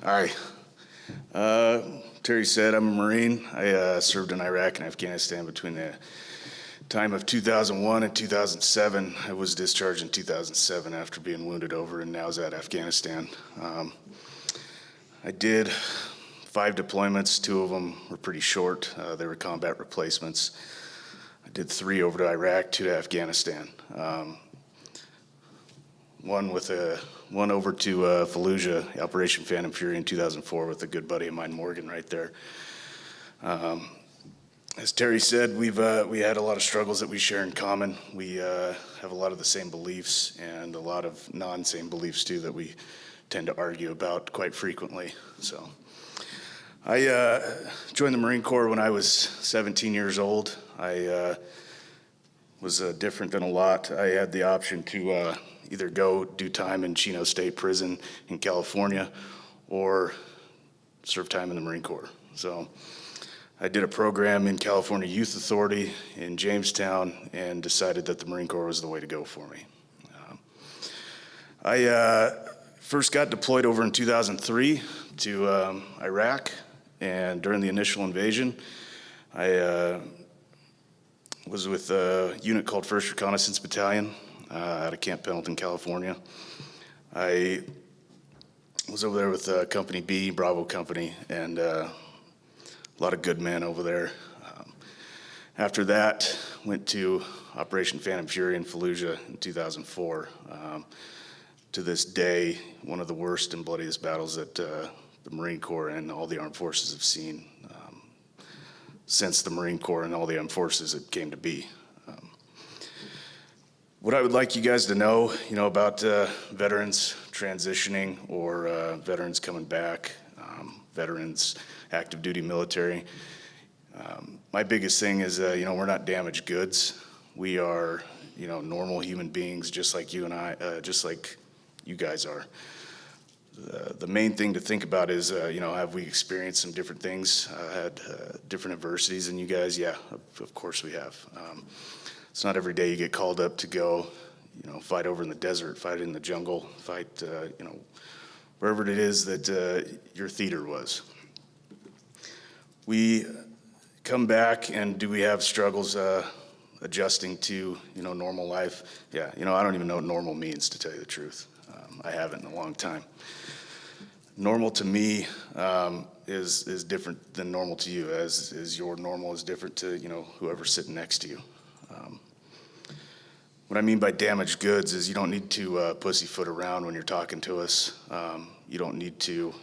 Hi. Terry said I'm a Marine. I served in Iraq and Afghanistan between the time of 2001 and 2007. I was discharged in 2007 after being wounded over in Nowzat, Afghanistan. I did 5 deployments. 2 of them were pretty short. They were combat replacements. I did 3 over to Iraq, 2 to Afghanistan. One over to Fallujah, Operation Phantom Fury in 2004 with a good buddy of mine, Morgan, right there. As Terry said, we had a lot of struggles that we share in common. We have a lot of the same beliefs and a lot of non-same beliefs too that we tend to argue about quite frequently. So I joined the Marine Corps when I was 17 years old. I was different than a lot. I had the option to either go do time in Chino State Prison in California or serve time in the Marine Corps. So I did a program in California Youth Authority in Jamestown and decided that the Marine Corps was the way to go for me. I first got deployed over in 2003 to Iraq, and during the initial invasion, I was with a unit called 1st Reconnaissance Battalion out of Camp Pendleton, California. I was over there with Company B, Bravo Company, and a lot of good men over there. After that, went to Operation Phantom Fury in Fallujah in 2004. To this day, one of the worst and bloodiest battles that the Marine Corps and all the armed forces have seen since the Marine Corps and all the armed forces it came to be. What I would like you guys to know, about veterans transitioning or veterans coming back, veterans, active duty military. My biggest thing is, we're not damaged goods. We are, normal human beings, just like you and I, just like you guys are. The main thing to think about is, have we experienced some different things, had different adversities than you guys? Yeah, of course we have. It's not every day you get called up to go, fight over in the desert, fight in the jungle, fight, wherever it is that your theater was. We come back, and do we have struggles adjusting to, normal life? Yeah, I don't even know what normal means, to tell you the truth. I haven't in a long time. Normal to me is different than normal to you, as is your normal is different to, whoever's sitting next to you. What I mean by damaged goods is you don't need to pussyfoot around when you're talking to us. You don't need to,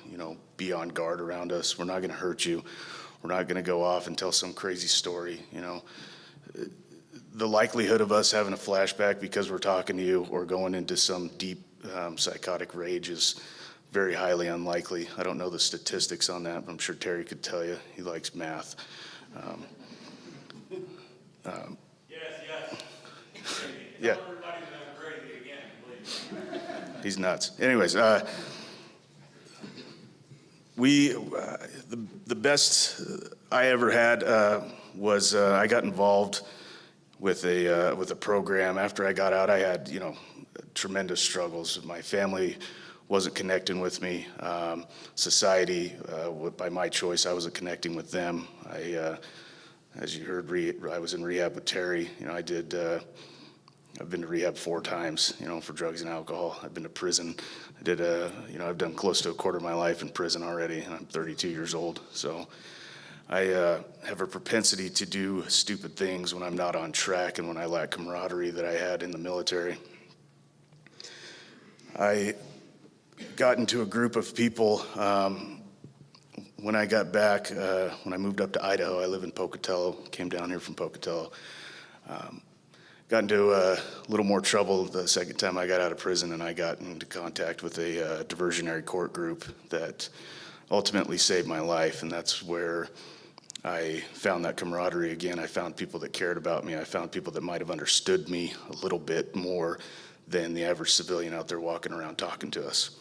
be on guard around us. We're not going to hurt you. We're not going to go off and tell some crazy story. The likelihood of us having a flashback because we're talking to you or going into some deep psychotic rage is very highly unlikely. I don't know the statistics on that, but I'm sure Terry could tell you. He likes math. Yes. Yeah. Tell everybody that I'm crazy again, please. He's nuts. Anyways, the best I ever had was I got involved with a program. After I got out, I had tremendous struggles. My family wasn't connecting with me. Society, by my choice, I wasn't connecting with them. As you heard, I was in rehab with Terry. I've been to rehab 4 times, for drugs and alcohol. I've been to prison. I've done close to a quarter of my life in prison already, and I'm 32 years old. So I have a propensity to do stupid things when I'm not on track and when I lack camaraderie that I had in the military. I got into a group of people when I got back, when I moved up to Idaho. I live in Pocatello, came down here from Pocatello. Got into a little more trouble the second time I got out of prison, and I got into contact with a diversionary court group that ultimately saved my life, and that's where I found that camaraderie again. I found people that cared about me. I found people that might have understood me a little bit more than the average civilian out there walking around talking to us.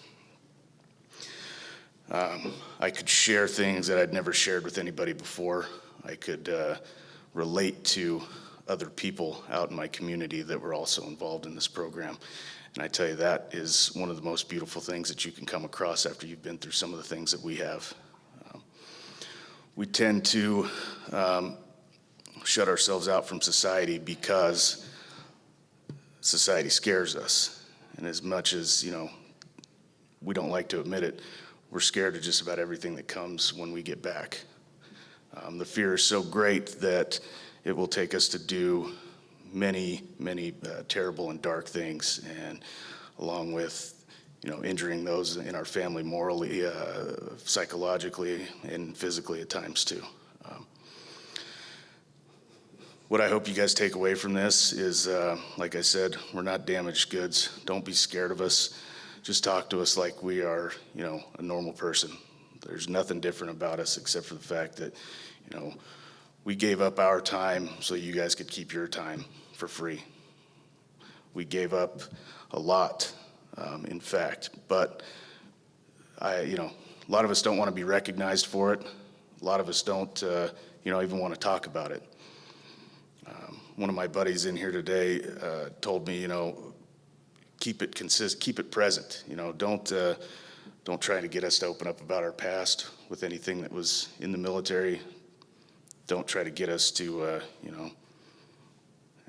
I could share things that I'd never shared with anybody before. I could relate to other people out in my community that were also involved in this program. And I tell you, that is one of the most beautiful things that you can come across after you've been through some of the things that we have. We tend to shut ourselves out from society because society scares us. And as much as, we don't like to admit it, we're scared of just about everything that comes when we get back. The fear is so great that it will take us to do many, many terrible and dark things, and along with, injuring those in our family morally, psychologically, and physically at times too. What I hope you guys take away from this is, like I said, we're not damaged goods. Don't be scared of us. Just talk to us like we are, a normal person. There's nothing different about us except for the fact that, we gave up our time so you guys could keep your time for free. We gave up a lot, in fact, but a lot of us don't want to be recognized for it. A lot of us don't, even want to talk about it. One of my buddies in here today told me, keep it present. Don't try to get us to open up about our past with anything that was in the military. Don't try to get us to,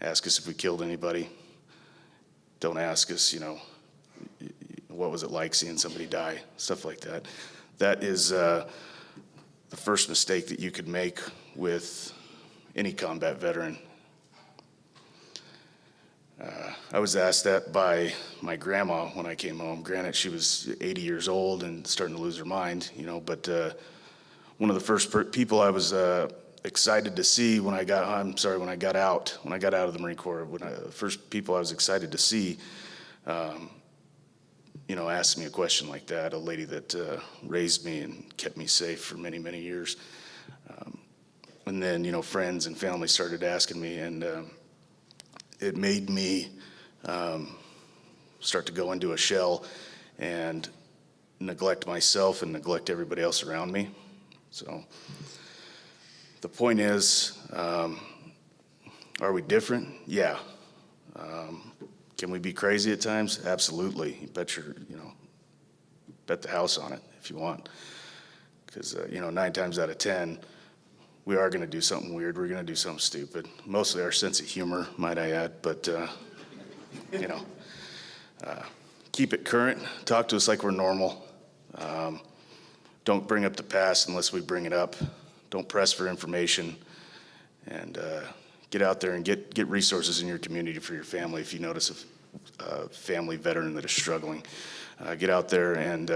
ask us if we killed anybody. Don't ask us, what was it like seeing somebody die, stuff like that. That is the first mistake that you could make with any combat veteran. I was asked that by my grandma when I came home. Granted, she was 80 years old and starting to lose her mind, but one of the first people I was excited to see when I got out of the Marine Corps, the first people I was excited to see, asked me a question like that, a lady that raised me and kept me safe for many, many years. And then, friends and family started asking me, and it made me start to go into a shell and neglect myself and neglect everybody else around me. So the point is, are we different? Yeah. Can we be crazy at times? Absolutely. You bet the house on it if you want. Because, 9 times out of 10, we are going to do something weird. We're going to do something stupid. Mostly our sense of humor, might I add. But, keep it current. Talk to us like we're normal. Don't bring up the past unless we bring it up. Don't press for information. And get out there and get resources in your community for your family if you notice a family veteran that is struggling. Get out there and,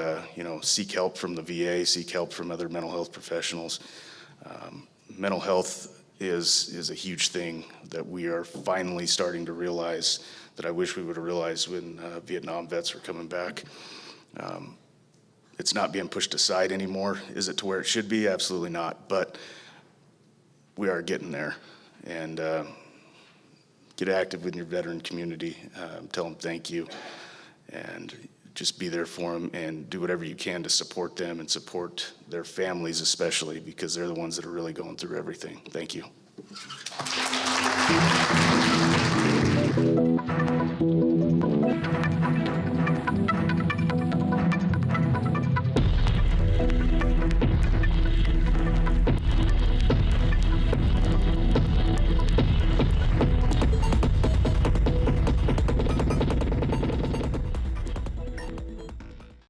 seek help from the VA, seek help from other mental health professionals. Mental health is a huge thing that we are finally starting to realize that I wish we would have realized when Vietnam vets were coming back. It's not being pushed aside anymore. Is it to where it should be? Absolutely not. But we are getting there. And get active with your veteran community. Tell them thank you. And just be there for them and do whatever you can to support them and support their families especially, because they're the ones that are really going through everything. Thank you.